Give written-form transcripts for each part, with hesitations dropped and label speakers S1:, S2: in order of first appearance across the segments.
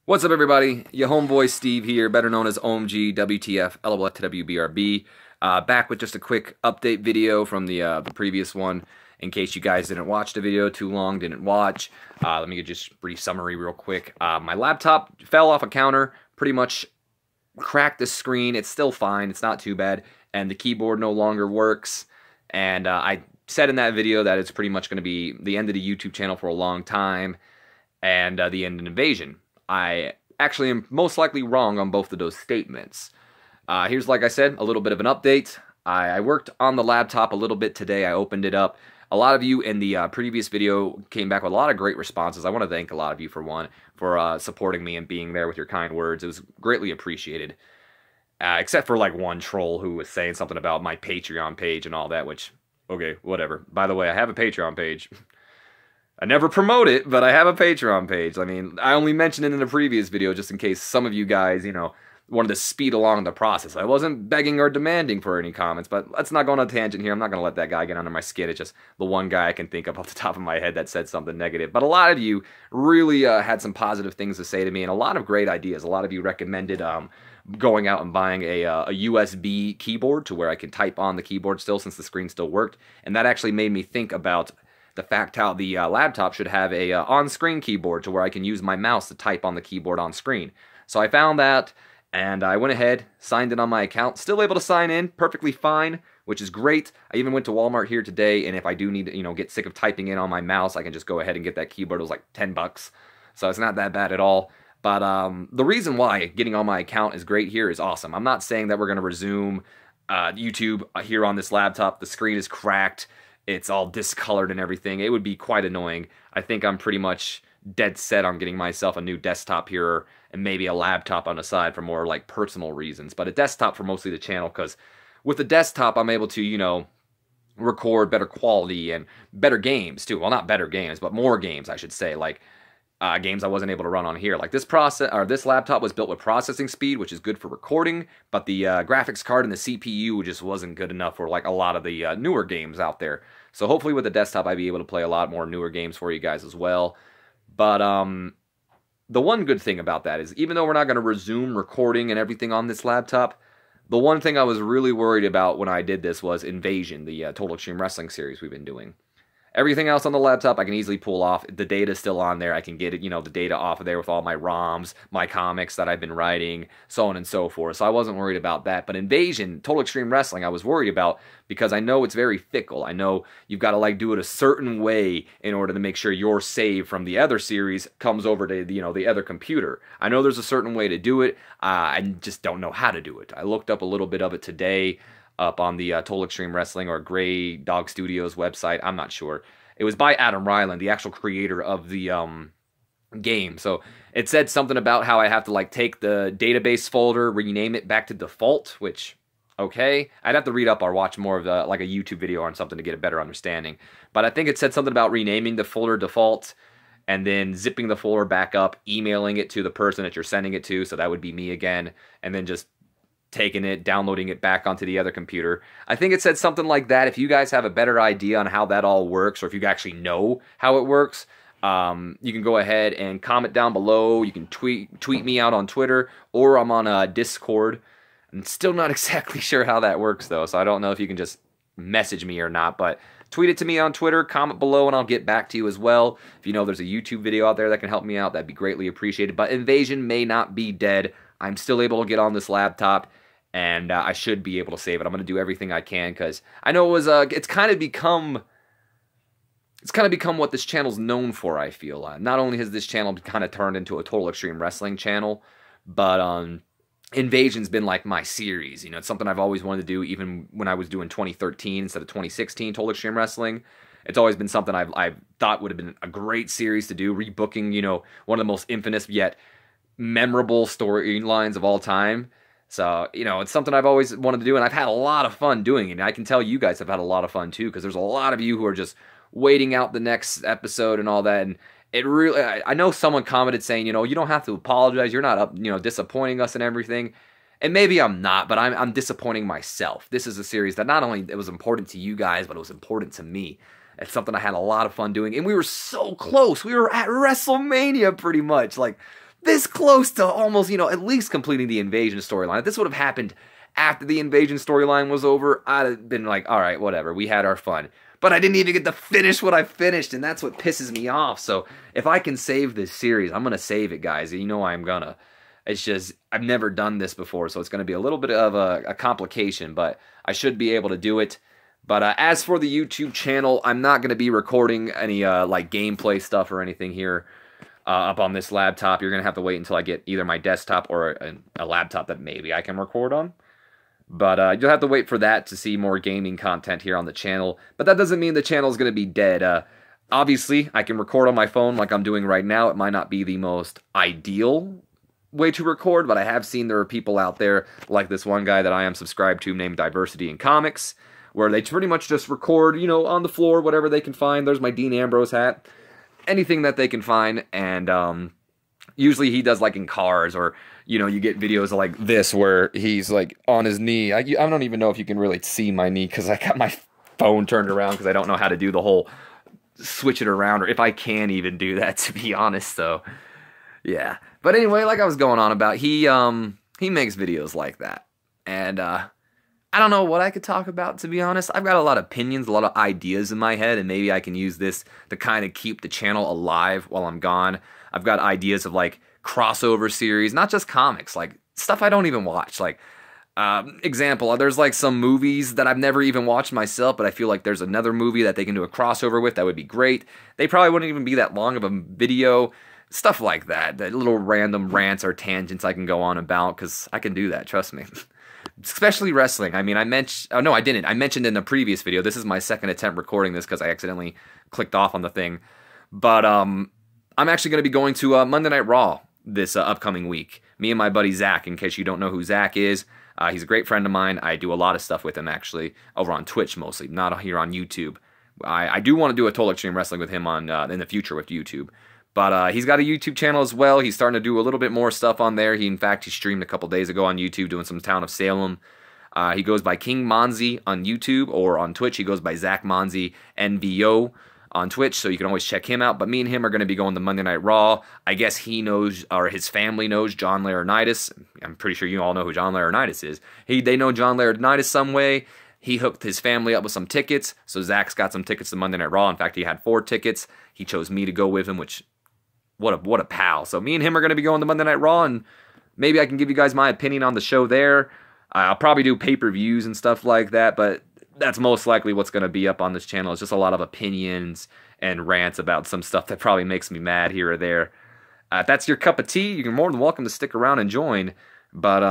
S1: What's up, everybody? Your homeboy Steve here, better known as OMG, WTF, LOLFTWBRB. Back with just a quick update video from the previous one, in case you guys didn't watch the video too long, didn't watch. Let me get just a brief summary real quick. My laptop fell off a counter, pretty much cracked the screen. It's still fine, it's not too bad, and the keyboard no longer works. And I said in that video that it's pretty much going to be the end of the YouTube channel for a long time, and the end of Invasion. I actually am most likely wrong on both of those statements. Here's, like I said, a little bit of an update. I worked on the laptop a little bit today. I opened it up. A lot of you in the previous video came back with a lot of great responses. I want to thank a lot of you, for supporting me and being there with your kind words. It was greatly appreciated. Except for like one troll who was saying something about my Patreon page and all that, which, okay, whatever. By the way, I have a Patreon page. I never promote it, but I have a Patreon page. I mean, I only mentioned it in the previous video just in case some of you guys, wanted to speed along the process. I wasn't begging or demanding for any comments, but let's not go on a tangent here. I'm not going to let that guy get under my skin. It's just the one guy I can think of off the top of my head that said something negative. But a lot of you really had some positive things to say to me, and a lot of great ideas. A lot of you recommended going out and buying a USB keyboard to where I can type on the keyboard still, since the screen still worked. And that actually made me think about the fact how the laptop should have a on-screen keyboard to where I can use my mouse to type on the keyboard on screen. So I found that, and I went ahead, signed in on my account, still able to sign in perfectly fine, which is great. I even went to Walmart here today, and if I do need to, get sick of typing in on my mouse, I can just go ahead and get that keyboard. It was like 10 bucks, so it's not that bad at all. But the reason why getting on my account is great here is awesome. I'm not saying that we're going to resume YouTube here on this laptop. The screen is cracked. It's all discolored and everything. It would be quite annoying. I think I'm pretty much dead set on getting myself a new desktop here and maybe a laptop on the side for more like personal reasons. But a desktop for mostly the channel, because with the desktop I'm able to, record better quality and better games too. Well, not better games, but more games, I should say. Like games I wasn't able to run on here. Like this laptop was built with processing speed, which is good for recording, but the graphics card and the CPU just wasn't good enough for like a lot of the newer games out there. So hopefully with the desktop I'd be able to play a lot more newer games for you guys as well. But the one good thing about that is, even though we're not going to resume recording and everything on this laptop, the one thing I was really worried about when I did this was Invasion, the Total Extreme Wrestling series we've been doing. Everything else on the laptop I can easily pull off. The data's still on there. I can get it, the data off of there with all my ROMs, my comics that I've been writing, so on and so forth. So I wasn't worried about that. But Invasion, Total Extreme Wrestling, I was worried about, because I know it's very fickle. I know you've got to like do it a certain way in order to make sure your save from the other series comes over to the other computer. I know there's a certain way to do it. I just don't know how to do it. I looked up a little bit of it today, up on the Total Extreme Wrestling or Grey Dog Studios website. I'm not sure. It was by Adam Ryland, the actual creator of the game. So it said something about how I have to like take the database folder, rename it back to default, which, okay. I'd have to read up or watch more of like a YouTube video on something to get a better understanding. But I think it said something about renaming the folder default and then zipping the folder back up, emailing it to the person that you're sending it to, so that would be me again, and then just taking it, downloading it back onto the other computer. I think it said something like that. If you guys have a better idea on how that all works, or if you actually know how it works, you can go ahead and comment down below. You can tweet me out on Twitter, or I'm on Discord. I'm still not exactly sure how that works though, so I don't know if you can just message me or not, but tweet it to me on Twitter, comment below, and I'll get back to you as well. If you know there's a YouTube video out there that can help me out, that'd be greatly appreciated. But Invasion may not be dead. I'm still able to get on this laptop, and I should be able to save it. I'm going to do everything I can, because I know it's kind of become what this channel's known for, I feel. Not only has this channel kind of turned into a Total Extreme Wrestling channel, but Invasion's been like my series. It's something I've always wanted to do, even when I was doing 2013 instead of 2016 Total Extreme Wrestling. It's always been something I've thought would have been a great series to do, rebooking, one of the most infamous yet memorable storylines of all time. So, it's something I've always wanted to do, and I've had a lot of fun doing it. And I can tell you guys have had a lot of fun too, because there's a lot of you who are just waiting out the next episode and all that. And it really, I know someone commented saying, you don't have to apologize. You're not disappointing us and everything. And maybe I'm not, but I'm disappointing myself. This is a series that not only it was important to you guys, but it was important to me. It's something I had a lot of fun doing, and we were so close. We were at WrestleMania pretty much. Like, this close to almost, at least completing the Invasion storyline. If this would have happened after the Invasion storyline was over, I'd have been like, all right, whatever, we had our fun. But I didn't even get to finish what I finished, and that's what pisses me off. So if I can save this series, I'm going to save it, guys. You know I'm going to. It's just, I've never done this before, so it's going to be a little bit of a complication, but I should be able to do it. But as for the YouTube channel, I'm not going to be recording any like gameplay stuff or anything here up on this laptop. You're going to have to wait until I get either my desktop or a laptop that maybe I can record on. But you'll have to wait for that to see more gaming content here on the channel. But that doesn't mean the channel is going to be dead. Obviously, I can record on my phone like I'm doing right now. It might not be the most ideal way to record, but I have seen there are people out there, like this one guy that I am subscribed to named Diversity in Comics, where they pretty much just record, on the floor, whatever they can find. There's my Dean Ambrose hat. Anything that they can find, and usually he does like in cars, or you get videos like this where he's like on his knee. I don't even know if you can really see my knee because I got my phone turned around because I don't know how to do the whole switch it around, or if I can even do that, to be honest. So yeah, but anyway, like I was going on about, he makes videos like that, and I don't know what I could talk about, to be honest. I've got a lot of opinions, a lot of ideas in my head, and maybe I can use this to kind of keep the channel alive while I'm gone. I've got ideas of like crossover series, not just comics, like stuff I don't even watch. Like, example, there's like some movies that I've never even watched myself, but I feel like there's another movie that they can do a crossover with that would be great. They probably wouldn't even be that long of a video. Stuff like that, that little random rants or tangents I can go on about, because I can do that, trust me. Especially wrestling. I mean, I didn't. I mentioned in the previous video, this is my second attempt recording this because I accidentally clicked off on the thing. But I'm actually going to be going to Monday Night Raw this upcoming week. Me and my buddy Zach, in case you don't know who Zach is. He's a great friend of mine. I do a lot of stuff with him, actually, over on Twitch mostly, not here on YouTube. I do want to do a Total Extreme Wrestling with him on in the future with YouTube. But he's got a YouTube channel as well. He's starting to do a little bit more stuff on there. In fact, he streamed a couple days ago on YouTube doing some Town of Salem. He goes by King Monzi on YouTube, or on Twitch, he goes by Zach Monzi NVO on Twitch, so you can always check him out. But me and him are going to be going to Monday Night Raw. I guess he knows, or his family knows, John Laurinaitis. I'm pretty sure you all know who John Laurinaitis is. They know John Laurinaitis some way. He hooked his family up with some tickets, so Zach's got some tickets to Monday Night Raw. In fact, he had 4 tickets. He chose me to go with him, which... What a pal. So me and him are going to be going to Monday Night Raw, and maybe I can give you guys my opinion on the show there. I'll probably do pay-per-views and stuff like that, but that's most likely what's going to be up on this channel. It's just a lot of opinions and rants about some stuff that probably makes me mad here or there. If that's your cup of tea, you're more than welcome to stick around and join. But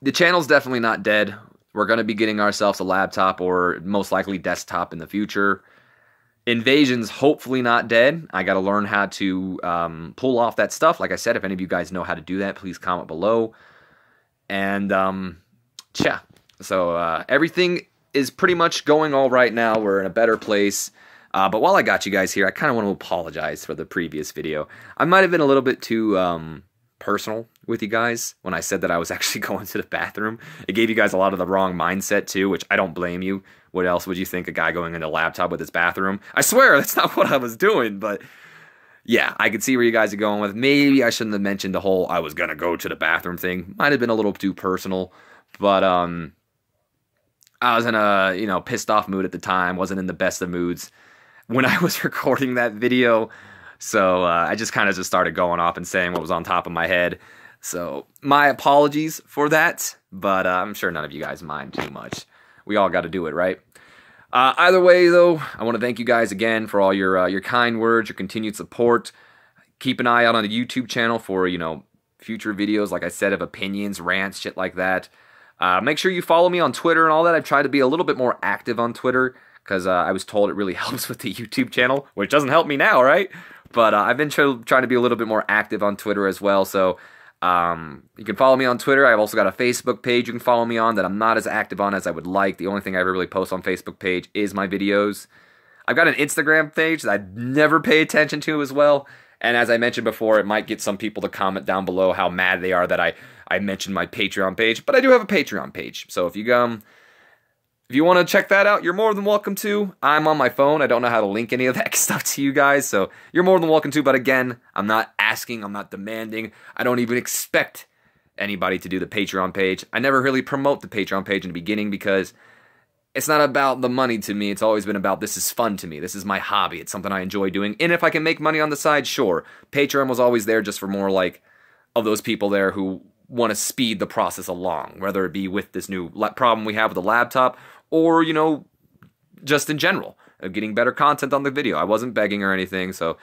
S1: the channel's definitely not dead. We're going to be getting ourselves a laptop, or most likely desktop, in the future. Invasion's hopefully not dead. I got to learn how to pull off that stuff. Like I said, if any of you guys know how to do that, please comment below. And, yeah. So, everything is pretty much going all right now. We're in a better place. But while I got you guys here, I kind of want to apologize for the previous video. I might have been a little bit too personal with you guys when I said that I was actually going to the bathroom. It gave you guys a lot of the wrong mindset, too, which I don't blame you. What else would you think, a guy going into a laptop with his bathroom? I swear, that's not what I was doing, but yeah, I could see where you guys are going with. Maybe I shouldn't have mentioned the whole I was going to go to the bathroom thing. Might have been a little too personal, but I was in a, pissed off mood at the time, wasn't in the best of moods when I was recording that video, so I just kind of started going off and saying what was on top of my head. So my apologies for that, but I'm sure none of you guys mind too much. We all got to do it, right? Either way, though, I want to thank you guys again for all your kind words, your continued support. Keep an eye out on the YouTube channel for, future videos, like I said, of opinions, rants, shit like that. Make sure you follow me on Twitter and all that. I've tried to be a little bit more active on Twitter because I was told it really helps with the YouTube channel, which doesn't help me now, right? But I've been trying to be a little bit more active on Twitter as well, so... you can follow me on Twitter. I've also got a Facebook page you can follow me on that I'm not as active on as I would like. The only thing I ever really post on Facebook page is my videos. I've got an Instagram page that I never pay attention to as well. And as I mentioned before, it might get some people to comment down below how mad they are that I mentioned my Patreon page. But I do have a Patreon page. So if you if you want to check that out, you're more than welcome to. I'm on my phone. I don't know how to link any of that stuff to you guys, so you're more than welcome to. But again, I'm not asking, I'm not demanding. I don't even expect anybody to do the Patreon page. I never really promote the Patreon page in the beginning because it's not about the money to me. It's always been about this is fun to me. This is my hobby. It's something I enjoy doing. And if I can make money on the side, sure. Patreon was always there just for more like of those people there who want to speed the process along, whether it be with this new problem we have with the laptop or, you know, just in general, getting better content on the video. I wasn't begging or anything, so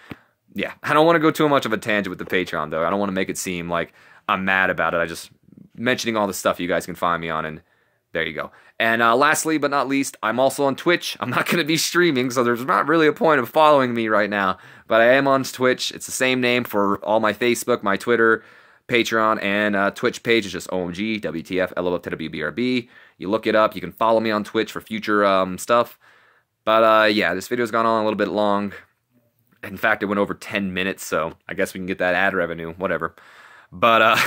S1: yeah. I don't want to go too much of a tangent with the Patreon, though. I don't want to make it seem like I'm mad about it. I just mentioning all the stuff you guys can find me on, and there you go. And lastly but not least, I'm also on Twitch. I'm not going to be streaming, so there's not really a point of following me right now, but I am on Twitch. It's the same name for all my Facebook, my Twitter, Patreon, and Twitch page. It's just OMG, WTF, LOLTWBRB. You look it up. You can follow me on Twitch for future stuff. But yeah, this video's gone on a little bit long. In fact, it went over 10 minutes, so I guess we can get that ad revenue, whatever. But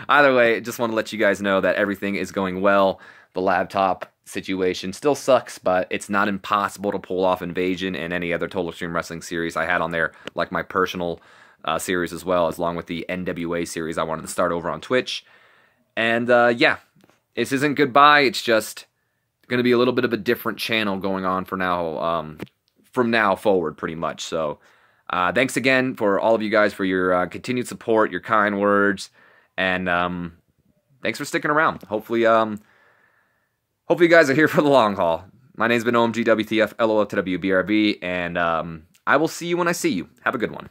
S1: either way, just want to let you guys know that everything is going well. The laptop situation still sucks, but it's not impossible to pull off Invasion and any other Total Extreme Wrestling series I had on there, like my personal series as well, along with the NWA series I wanted to start over on Twitch. And yeah, this isn't goodbye. It's just going to be a little bit of a different channel going on for now, from now forward, pretty much. So thanks again for all of you guys for your continued support, your kind words, and thanks for sticking around. Hopefully you guys are here for the long haul. My name's been OMG WTF LOLTWBRB, and I will see you when I see you. Have a good one.